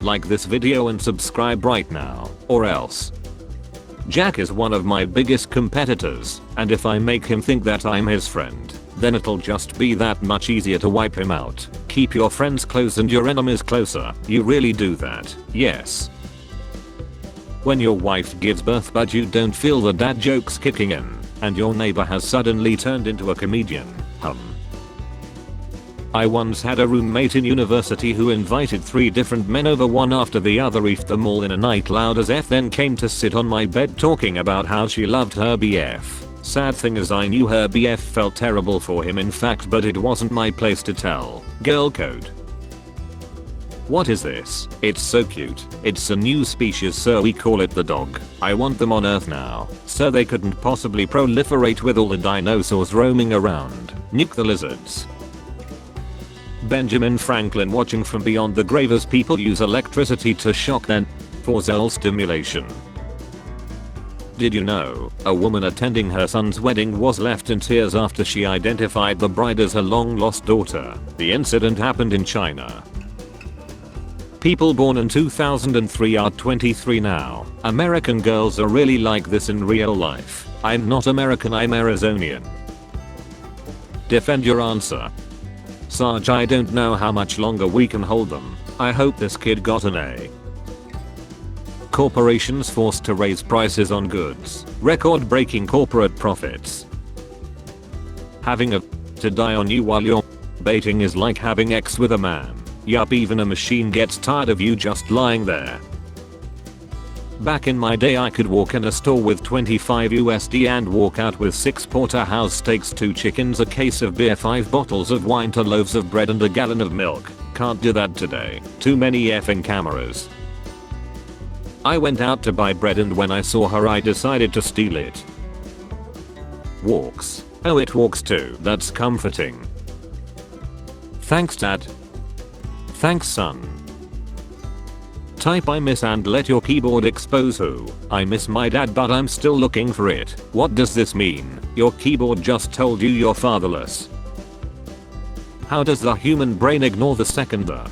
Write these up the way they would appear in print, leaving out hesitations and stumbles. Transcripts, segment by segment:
Like this video and subscribe right now, or else. Jack is one of my biggest competitors, and if I make him think that I'm his friend, then it'll just be that much easier to wipe him out. Keep your friends close and your enemies closer. You really do that, yes. When your wife gives birth but you don't feel the dad jokes kicking in, and your neighbor has suddenly turned into a comedian, I once had a roommate in university who invited 3 different men over one after the other, reefed them all in a night loud as F, then came to sit on my bed talking about how she loved her BF. Sad thing is I knew her BF felt terrible for him in fact, but it wasn't my place to tell. Girl code. What is this? It's so cute. It's a new species, so we call it the dog. I want them on Earth now, so they couldn't possibly proliferate with all the dinosaurs roaming around. Nuke the lizards. Benjamin Franklin watching from beyond the grave as people use electricity to shock them for cell stimulation. Did you know, a woman attending her son's wedding was left in tears after she identified the bride as her long-lost daughter. The incident happened in China. People born in 2003 are 23 now. American girls are really like this in real life. I'm not American, I'm Arizonian. Defend your answer. Sarge, I don't know how much longer we can hold them. I hope this kid got an A. Corporations forced to raise prices on goods. Record-breaking corporate profits. Having a to die on you while you're baiting is like having sex with a man. Yup, even a machine gets tired of you just lying there. Back in my day I could walk in a store with 25 USD and walk out with 6 porterhouse steaks, 2 chickens, a case of beer, 5 bottles of wine, 2 loaves of bread and a gallon of milk. Can't do that today. Too many effing cameras. I went out to buy bread and when I saw her I decided to steal it. Walks. Oh, it walks too. That's comforting. Thanks dad. Thanks son. Type I miss and let your keyboard expose who. I miss my dad but I'm still looking for it. What does this mean? Your keyboard just told you you're fatherless. How does the human brain ignore the second the?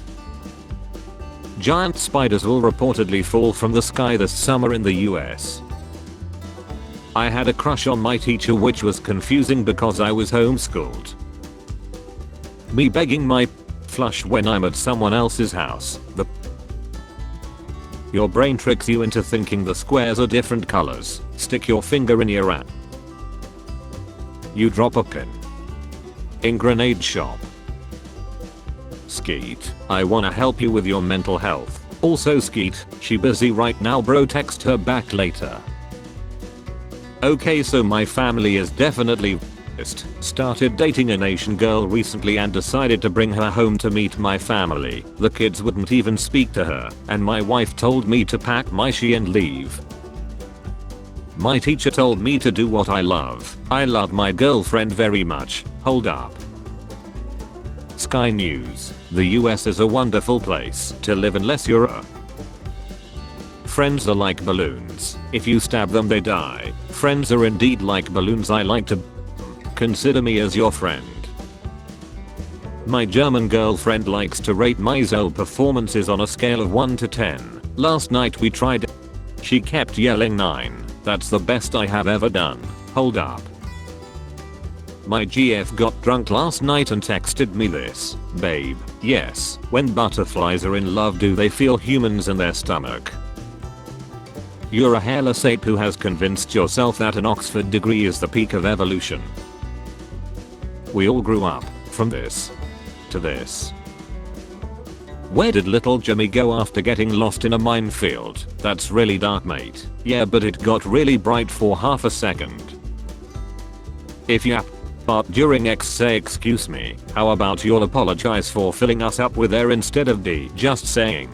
Giant spiders will reportedly fall from the sky this summer in the US. I had a crush on my teacher, which was confusing because I was homeschooled. Me begging my flush when I'm at someone else's house. Your brain tricks you into thinking the squares are different colors. Stick your finger in your rat. You drop a pin. In grenade shop. Skeet, I wanna help you with your mental health. Also Skeet, she busy right now bro, text her back later. Okay, so my family is definitely started dating an Asian girl recently and decided to bring her home to meet my family. The kids wouldn't even speak to her, and my wife told me to pack my shit and leave. My teacher told me to do what I love. I love my girlfriend very much. Hold up. Sky News. The US is a wonderful place to live unless you're a. Friends are like balloons. If you stab them they die. Friends are indeed like balloons. I like to. Consider me as your friend. My German girlfriend likes to rate my Zell performances on a scale of 1 to 10. Last night we tried. She kept yelling 9. That's the best I have ever done. Hold up. My GF got drunk last night and texted me this. Babe, yes, when butterflies are in love do they feel humans in their stomach? You're a hairless ape who has convinced yourself that an Oxford degree is the peak of evolution. We all grew up from this to this. Where did little Jimmy go after getting lost in a minefield? That's really dark, mate. Yeah, but it got really bright for half a second. If you part during X, say excuse me. How about you'll apologize for filling us up with air instead of D? Just saying.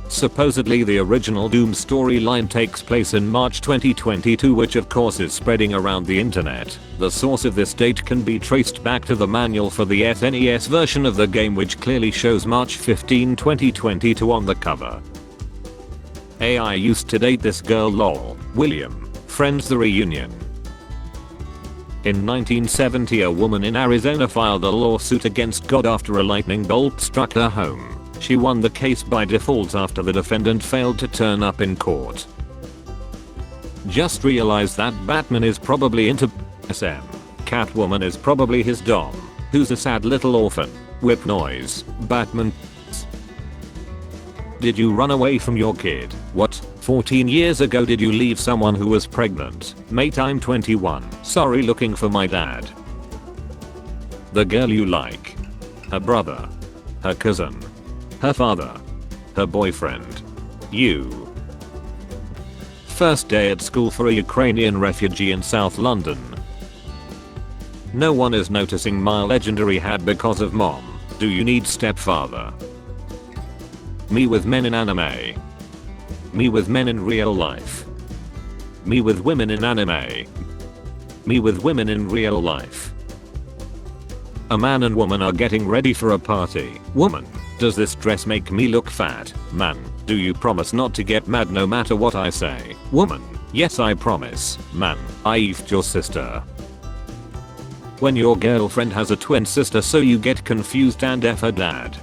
Supposedly the original Doom storyline takes place in March 2022, which of course is spreading around the internet. The source of this date can be traced back to the manual for the SNES version of the game, which clearly shows March 15, 2022 on the cover. AI used to date this girl lol. William. Friends the reunion. In 1970 a woman in Arizona filed a lawsuit against God after a lightning bolt struck her home. She won the case by default after the defendant failed to turn up in court. Just realized that Batman is probably into SM. Catwoman is probably his dom, who's a sad little orphan. Whip noise. Batman. Did you run away from your kid? What? 14 years ago did you leave someone who was pregnant? Mate, I'm 21. Sorry, looking for my dad. The girl you like. Her brother. Her cousin. Her father. Her boyfriend. You. First day at school for a Ukrainian refugee in South London. No one is noticing my legendary hat because of mom. Do you need stepfather? Me with men in anime. Me with men in real life. Me with women in anime. Me with women in real life. A man and woman are getting ready for a party. Woman, does this dress make me look fat? Man, do you promise not to get mad no matter what I say? Woman, yes I promise. Man, I effed your sister. When your girlfriend has a twin sister so you get confused and F her dad.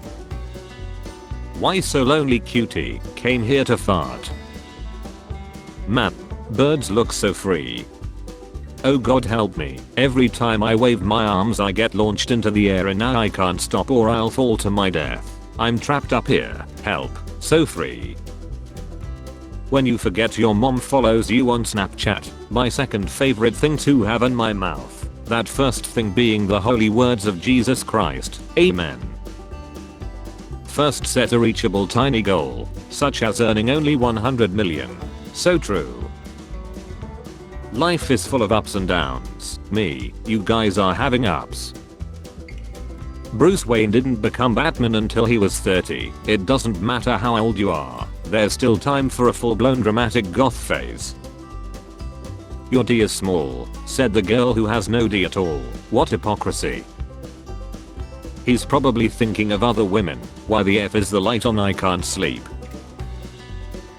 Why so lonely cutie? Came here to fart. Man, birds look so free. Oh god help me. Every time I wave my arms I get launched into the air and now I can't stop or I'll fall to my death. I'm trapped up here. Help. So free. When you forget your mom follows you on Snapchat. My second favorite thing to have in my mouth. That first thing being the holy words of Jesus Christ. Amen. First set a reachable tiny goal, such as earning only 100 million. So true. Life is full of ups and downs. Me, you guys are having ups. Bruce Wayne didn't become Batman until he was 30. It doesn't matter how old you are, there's still time for a full-blown dramatic goth phase. Your D is small, said the girl who has no D at all. What hypocrisy. He's probably thinking of other women. Why the F is the light on? I can't sleep.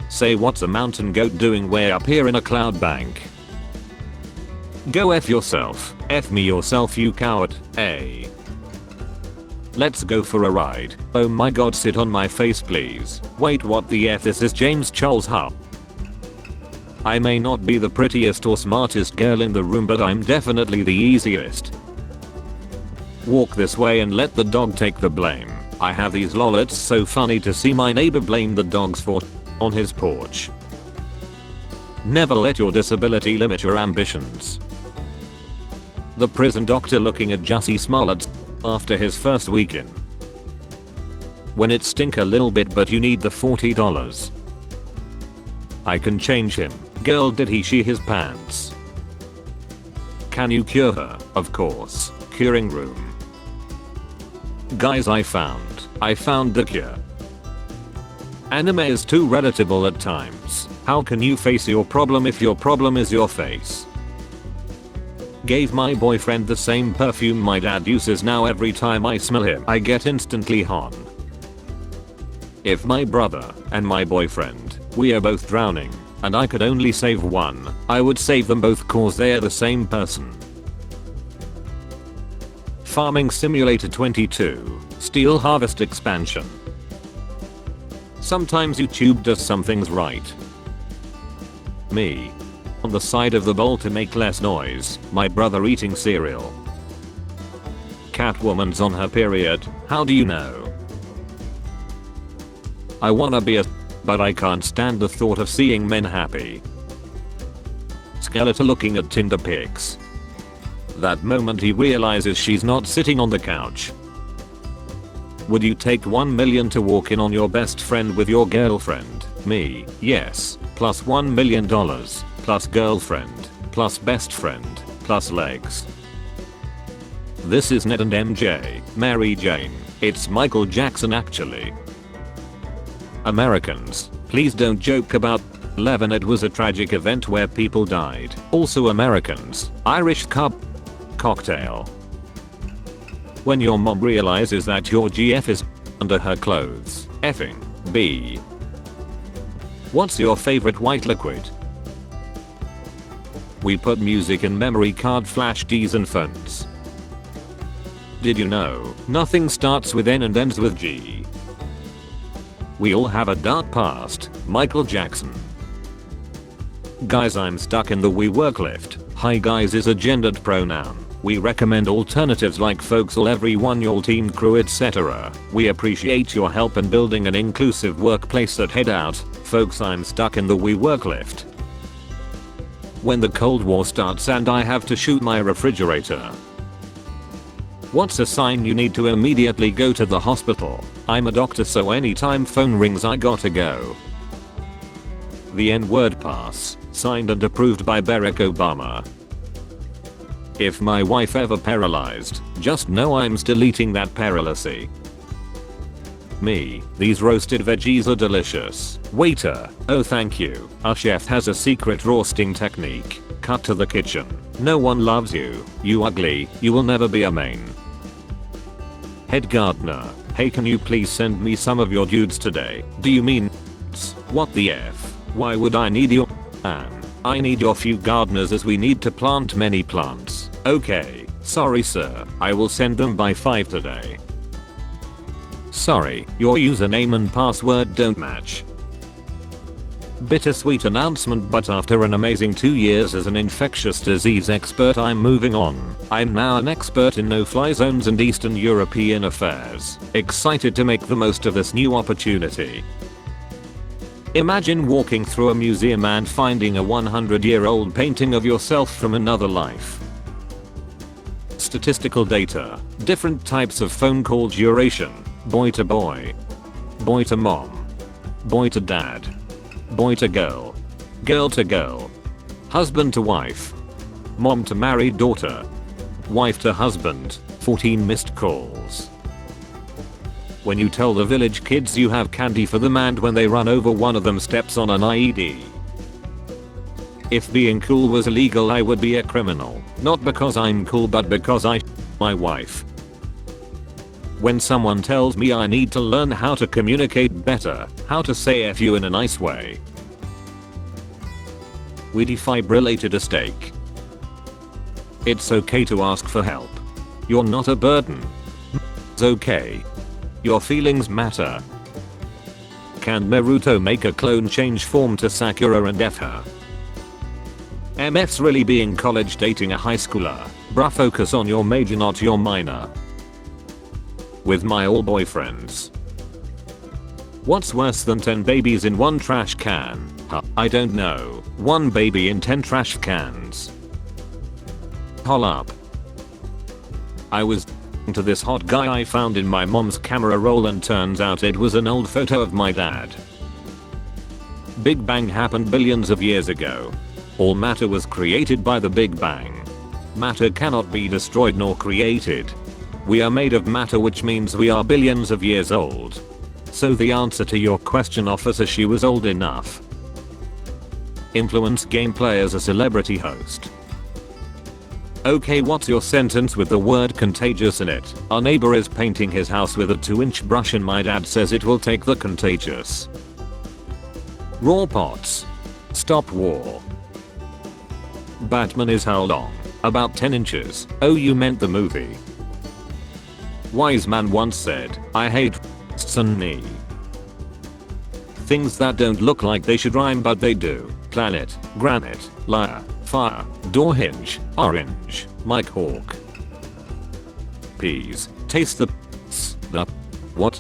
Say what's a mountain goat doing way up here in a cloud bank? Go F yourself. F me yourself you coward. A. Let's go for a ride. Oh my god sit on my face please. Wait what the F this is James Charles Hupp. I may not be the prettiest or smartest girl in the room but I'm definitely the easiest. Walk this way and let the dog take the blame. I have these lol it's so funny to see my neighbor blame the dogs for on his porch. Never let your disability limit your ambitions. The prison doctor looking at Jussie Smollett after his first week-in. When it stink a little bit but you need the $40. I can change him. Girl did he she his pants. Can you cure her? Of course. Curing room. Guys I found the cure. Anime is too relatable at times. How can you face your problem if your problem is your face? Gave my boyfriend the same perfume my dad uses now. Every time I smell him I get instantly hot. If my brother and my boyfriend, we are both drowning, and I could only save one, I would save them both cause they are the same person. Farming Simulator 22, Steel Harvest Expansion. Sometimes YouTube does some things right. Me. On the side of the bowl to make less noise, my brother eating cereal. Catwoman's on her period, how do you know? I wanna be a but I can't stand the thought of seeing men happy. Skeletor looking at Tinder pics. That moment he realizes she's not sitting on the couch. Would you take 1 million to walk in on your best friend with your girlfriend? Me, yes, plus $1 million, plus girlfriend, plus best friend, plus legs. This is Ned and MJ, Mary Jane, it's Michael Jackson actually. Americans, please don't joke about 11. It was a tragic event where people died. Also Americans, Irish cup cocktail. When your mom realizes that your GF is under her clothes. Effing B. What's your favorite white liquid? We put music in memory card flash Ds and phones. Did you know nothing starts with N and ends with G? We all have a dark past. Michael Jackson. Guys, I'm stuck in the we work lift. Hi guys is a gendered pronoun. We recommend alternatives like folks'll, everyone, your team, crew, etc. We appreciate your help in building an inclusive workplace at Head Out. Folks, I'm stuck in the we work lift. When the Cold War starts and I have to shoot my refrigerator. What's a sign you need to immediately go to the hospital? I'm a doctor, so anytime phone rings I gotta go. The N-word pass, signed and approved by Barack Obama. If my wife ever paralyzed, just know I'm still eating that paralysis. Me, these roasted veggies are delicious. Waiter, oh thank you. Our chef has a secret roasting technique. Cut to the kitchen. No one loves you. You ugly. You will never be a main. Head gardener, hey, can you please send me some of your dudes today? Do you mean what the F? Why would I need your man? I need your few gardeners as we need to plant many plants. Okay, sorry sir, I will send them by 5 today. Sorry, your username and password don't match. Bittersweet announcement, but after an amazing 2 years as an infectious disease expert, I'm moving on. I'm now an expert in no-fly zones and Eastern European affairs. Excited to make the most of this new opportunity. Imagine walking through a museum and finding a 100-year-old painting of yourself from another life. Statistical data, different types of phone call duration, boy to boy, boy to mom, boy to dad, boy to girl, girl to girl, husband to wife, mom to married daughter, wife to husband, 14 missed calls. When you tell the village kids you have candy for them and when they run over one of them steps on an IED. If being cool was illegal I would be a criminal, not because I'm cool but because I my wife. When someone tells me I need to learn how to communicate better, how to say F you in a nice way. We defibrillated a steak. It's okay to ask for help. You're not a burden. It's okay. Your feelings matter. Can Naruto make a clone change form to Sakura and F her? MF's really being college dating a high schooler. Bruh, focus on your major not your minor. With my all boyfriends. What's worse than 10 babies in one trash can? I don't know. 1 baby in 10 trash cans. Hol'Up. I was to this hot guy I found in my mom's camera roll and turns out it was an old photo of my dad. Big Bang happened billions of years ago. All matter was created by the Big Bang. Matter cannot be destroyed nor created. We are made of matter, which means we are billions of years old. So the answer to your question, officer, she was old enough. Influence gameplay as a celebrity host. Okay, what's your sentence with the word contagious in it? Our neighbor is painting his house with a 2-inch brush and my dad says it will take the contagious. Raw pots. Stop war. Batman is how long? About 10 inches. Oh, you meant the movie. Wise man once said, I hate and me. Things that don't look like they should rhyme but they do. Planet, granite, liar, fire, door hinge, orange, Mike Hawk. Peas, taste the what?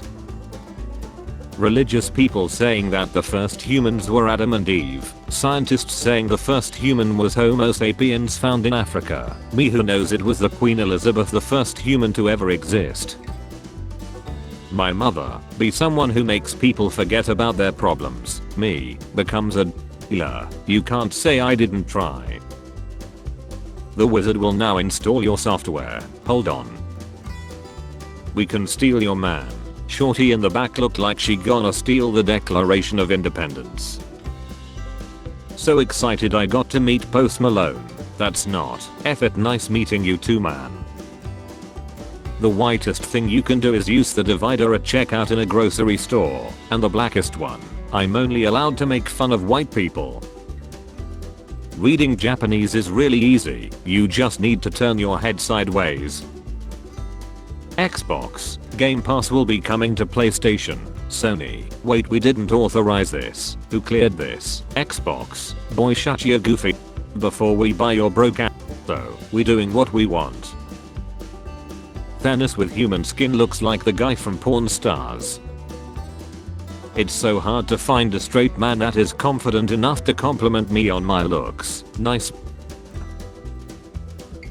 Religious people saying that the first humans were Adam and Eve. Scientists saying the first human was Homo sapiens found in Africa. Me who knows it was the Queen Elizabeth, the first human to ever exist. My mother, be someone who makes people forget about their problems. Me, becomes a dealer. You can't say I didn't try. The wizard will now install your software. Hold on. We can steal your man. Shorty in the back looked like she gonna steal the Declaration of Independence. So excited I got to meet Post Malone. That's not effort. Nice meeting you too, man. The whitest thing you can do is use the divider at checkout in a grocery store, and the blackest one. I'm only allowed to make fun of white people. Reading Japanese is really easy, you just need to turn your head sideways. Xbox. Game Pass will be coming to PlayStation. Sony. Wait, we didn't authorize this. Who cleared this? Xbox. Boy, shut your goofy before we buy your broke ass. So, we doing what we want. Thanos with human skin looks like the guy from Pawn Stars. It's so hard to find a straight man that is confident enough to compliment me on my looks. Nice.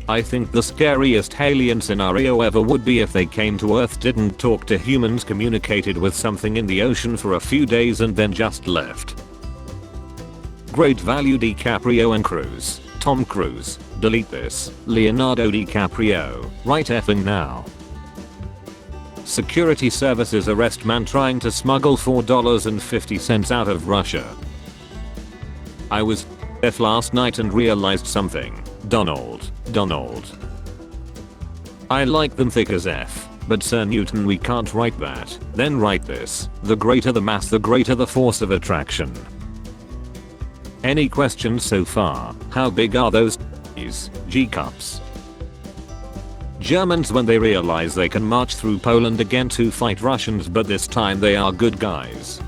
I think the scariest alien scenario ever would be if they came to Earth, didn't talk to humans, communicated with something in the ocean for a few days and then just left. Great value. DiCaprio and Cruise. Tom Cruise. Delete this. Leonardo DiCaprio. Right effing now. Security services arrest man trying to smuggle $4.50 out of Russia. I was F last night and realized something. Donald. I like them thick as F, but Sir Newton, we can't write that. Then write this. The greater the mass, the greater the force of attraction. Any questions so far? How big are those G-cups? Germans when they realize they can march through Poland again to fight Russians, but this time they are good guys.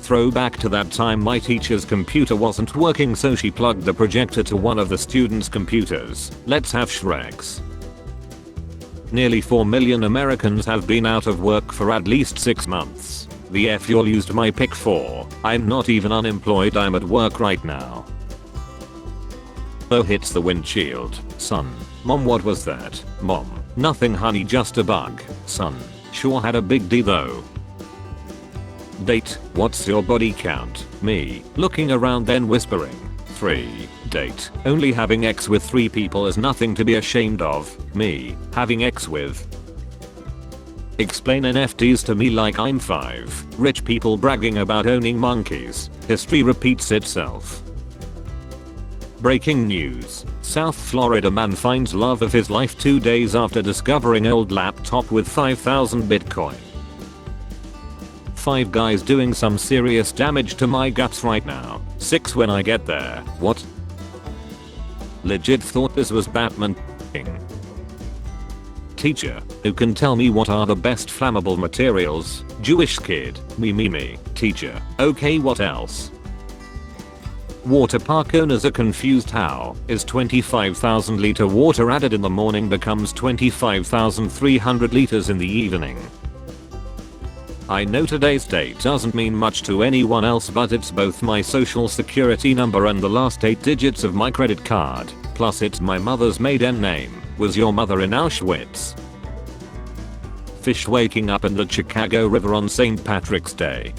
Throwback to that time my teacher's computer wasn't working, so she plugged the projector to one of the students' computers. Let's have Shreks. Nearly 4 million Americans have been out of work for at least 6 months. The F y'all used my pick for. I'm not even unemployed, I'm at work right now. Oh, hits the windshield. Son. Mom, what was that? Mom. Nothing honey, just a bug. Son. Sure had a big D though. Date. What's your body count? Me. Looking around then whispering. 3. Date. Only having X with 3 people is nothing to be ashamed of. Me. Having X with. Explain NFTs to me like I'm 5. Rich people bragging about owning monkeys. History repeats itself. Breaking news. South Florida man finds love of his life 2 days after discovering old laptop with 5,000 Bitcoin. 5 guys doing some serious damage to my guts right now. 6 when I get there. What? Legit thought this was Batman. Teacher, who can tell me what are the best flammable materials? Jewish kid. Me. Teacher. Okay, what else? Water park owners are confused. How is 25,000 liter water added in the morning becomes 25,300 liters in the evening? I know today's date doesn't mean much to anyone else, but it's both my social security number and the last 8 digits of my credit card. Plus it's my mother's maiden name. Was your mother in Auschwitz? Fish waking up in the Chicago River on St. Patrick's Day.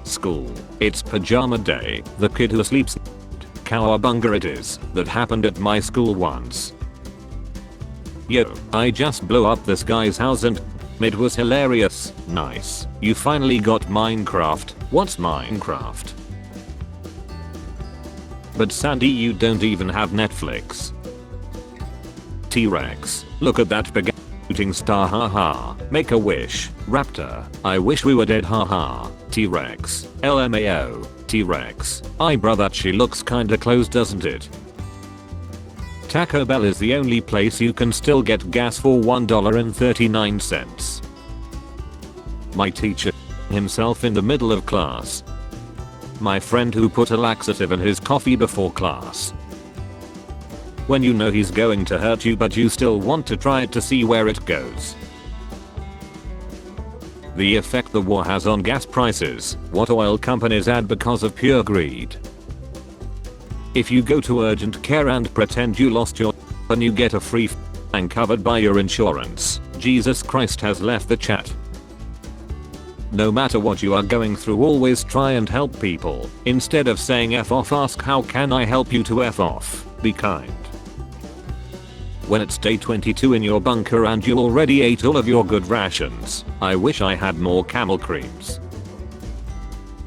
School. It's pajama day. The kid who sleeps. Cowabunga it is. That happened at my school once. Yo, I just blew up this guy's house and it was hilarious. Nice. You finally got Minecraft. What's Minecraft? But Sandy, you don't even have Netflix. T-Rex. Look at that big shooting star, haha. Make a wish. Raptor. I wish we were dead, haha. T-Rex. LMAO. T-Rex. Bro, that she looks kinda close, doesn't it? Taco Bell is the only place you can still get gas for $1.39. My teacher himself in the middle of class. My friend who put a laxative in his coffee before class. When you know he's going to hurt you but you still want to try it to see where it goes. The effect the war has on gas prices, what oil companies add because of pure greed. If you go to urgent care and pretend you lost your and you get a free and covered by your insurance, Jesus Christ has left the chat. No matter what you are going through, always try and help people. Instead of saying F off, ask how can I help you to F off. Be kind. When it's day 22 in your bunker and you already ate all of your good rations, I wish I had more camel creams.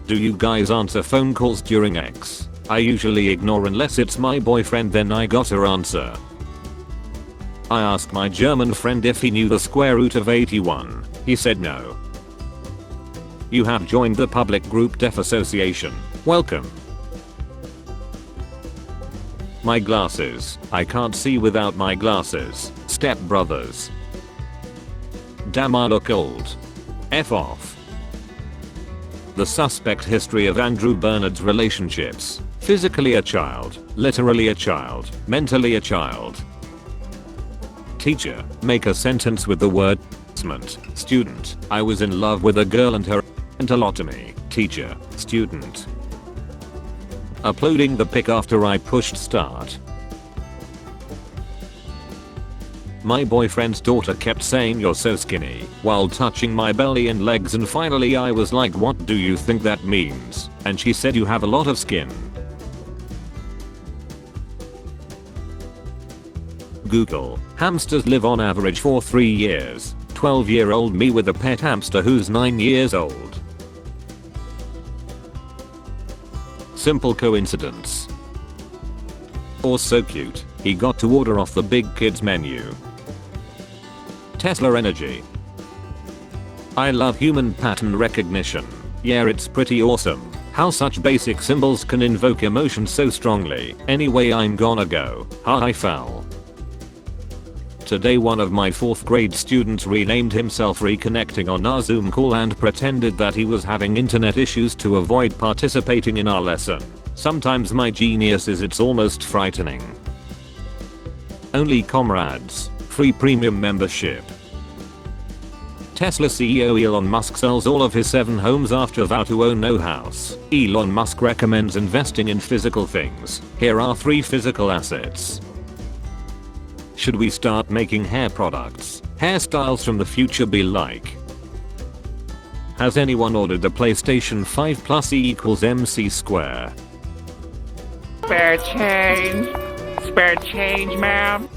Do you guys answer phone calls during X? I usually ignore unless it's my boyfriend, then I gotta answer. I asked my German friend if he knew the square root of 81. He said no. You have joined the public group Deaf Association. Welcome. My glasses. I can't see without my glasses. stepbrothers. Damn, I look old. F off. The suspect history of Andrew Bernard's relationships. Physically a child, literally a child, mentally a child. Teacher, make a sentence with the word student, I was in love with a girl and her meant a lot to me. Teacher, student. Uploading the pic after I pushed start. My boyfriend's daughter kept saying you're so skinny while touching my belly and legs, and finally I was like, what do you think that means? And she said you have a lot of skin. Google, hamsters live on average for 3 years. 12-year-old me with a pet hamster who's 9 years old. Simple coincidence. Or so cute, he got to order off the big kids menu. Tesla energy. I love human pattern recognition. Yeah, it's pretty awesome how such basic symbols can invoke emotion so strongly. Anyway, I'm gonna go. I fell. Today one of my 4th grade students renamed himself reconnecting on our Zoom call and pretended that he was having internet issues to avoid participating in our lesson. Sometimes my genius is it's almost frightening. Only comrades. Free premium membership. Tesla CEO Elon Musk sells all of his 7 homes after vow to own no house. Elon Musk recommends investing in physical things. Here are 3 physical assets. Should we start making hair products? Hairstyles from the future be like. Has anyone ordered the PlayStation 5 Plus E equals MC square? Spare change. Spare change, ma'am.